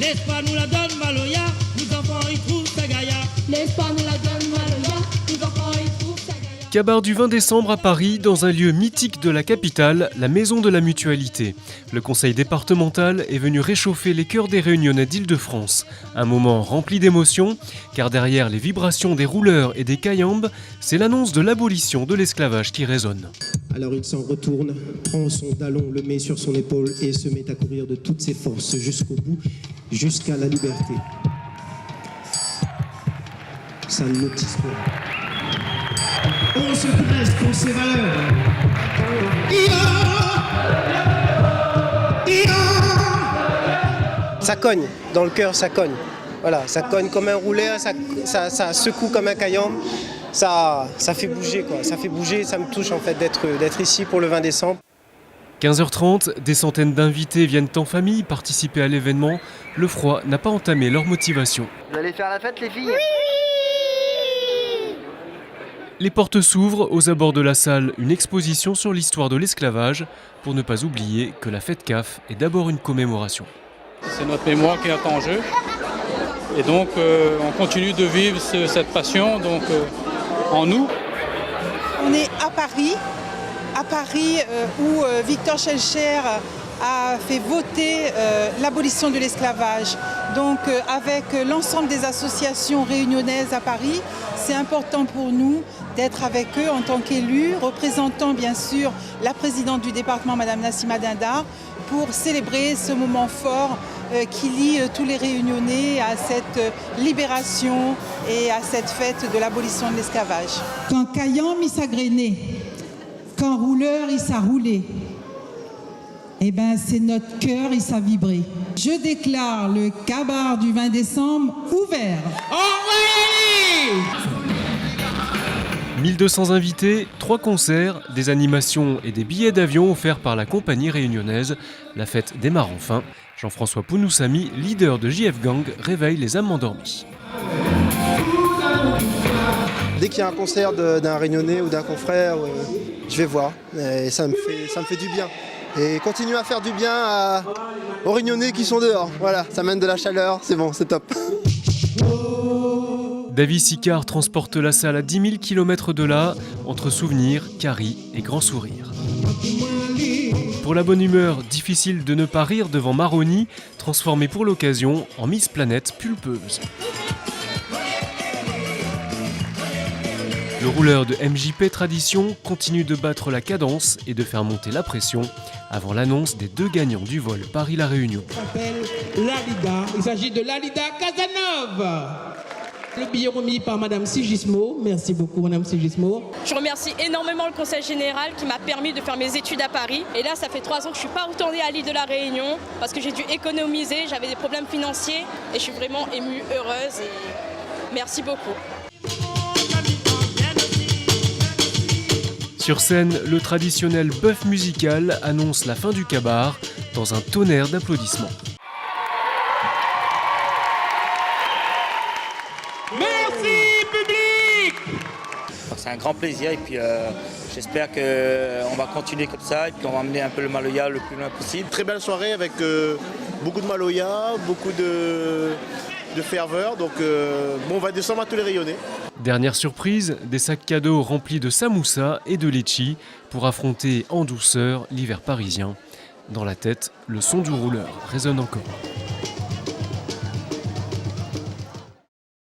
L'espoir nous la donne Maloya, nous enfants y trouvent sa gaïa. L'espoir nous la donne Maloya, nous enfants y trouvent sa gaïa. Kabar du 20 décembre à Paris, dans un lieu mythique de la capitale, la Maison de la Mutualité. Le conseil départemental est venu réchauffer les cœurs des Réunionnais d'Île-de-France. Un moment rempli d'émotions, car derrière les vibrations des rouleurs et des cayambes, c'est l'annonce de l'abolition de l'esclavage qui résonne. Alors il s'en retourne, prend son talon, le met sur son épaule et se met à courir de toutes ses forces jusqu'au bout, jusqu'à la liberté. Ça ne notice pas. On se dresse pour ses valeurs. Ça cogne, dans le cœur ça cogne. Voilà, ça cogne comme un rouleur, ça secoue comme un cayambe. Ça fait bouger quoi, ça fait bouger, ça me touche en fait d'être ici pour le 20 décembre. 15h30, des centaines d'invités viennent en famille participer à l'événement. Le froid n'a pas entamé leur motivation. Vous allez faire la fête les filles ? Les portes s'ouvrent, aux abords de la salle, une exposition sur l'histoire de l'esclavage, pour ne pas oublier que la fête CAF est d'abord une commémoration. C'est notre mémoire qui est en jeu. Et donc on continue de vivre cette passion en nous. On est à Paris où Victor Schœlcher a fait voter l'abolition de l'esclavage. Donc avec l'ensemble des associations réunionnaises à Paris, c'est important pour nous d'être avec eux en tant qu'élus, représentant bien sûr la présidente du département, Madame Nassima Dindar, pour célébrer ce moment fort qui lie tous les Réunionnais à cette libération et à cette fête de l'abolition de l'esclavage. Quand Cayambe il s'agréné, quand rouleur il s'est roulé, eh ben c'est notre cœur il s'est vibré. Je déclare le Kabar du 20 décembre ouvert. 1200 invités, 3 concerts, des animations et des billets d'avion offerts par la compagnie réunionnaise. La fête démarre enfin. Jean-François Pounoussami, leader de JF Gang, réveille les âmes endormies. Dès qu'il y a un concert d'un Réunionnais ou d'un confrère, je vais voir. Et ça me fait du bien. Et continue à faire du bien aux Réunionnais qui sont dehors. Voilà, ça mène de la chaleur, c'est bon, c'est top. David Sicard transporte la salle à 10 000 km de là, entre souvenirs, caries et grands sourires. Pour la bonne humeur, difficile de ne pas rire devant Maroni, transformée pour l'occasion en Miss Planète pulpeuse. Le rouleur de MJP Tradition continue de battre la cadence et de faire monter la pression avant l'annonce des 2 gagnants du vol Paris-La Réunion. Il s'agit de Lalida Casanova. Le billet remis par Madame Sigismo. Merci beaucoup Madame Sigismo. Je remercie énormément le Conseil général qui m'a permis de faire mes études à Paris. Et là, ça fait 3 ans que je ne suis pas retournée à l'île de la Réunion parce que j'ai dû économiser, j'avais des problèmes financiers et je suis vraiment émue, heureuse et merci beaucoup. Sur scène, le traditionnel bœuf musical annonce la fin du Kabar dans un tonnerre d'applaudissements. Merci public. C'est un grand plaisir et puis j'espère qu'on va continuer comme ça et puis on va emmener un peu le Maloya le plus loin possible. Très belle soirée avec beaucoup de Maloya, beaucoup de ferveur. Donc on va descendre à tous les Réunionnais. Dernière surprise, des sacs cadeaux remplis de samoussa et de litchi pour affronter en douceur l'hiver parisien. Dans la tête, le son du rouleur résonne encore.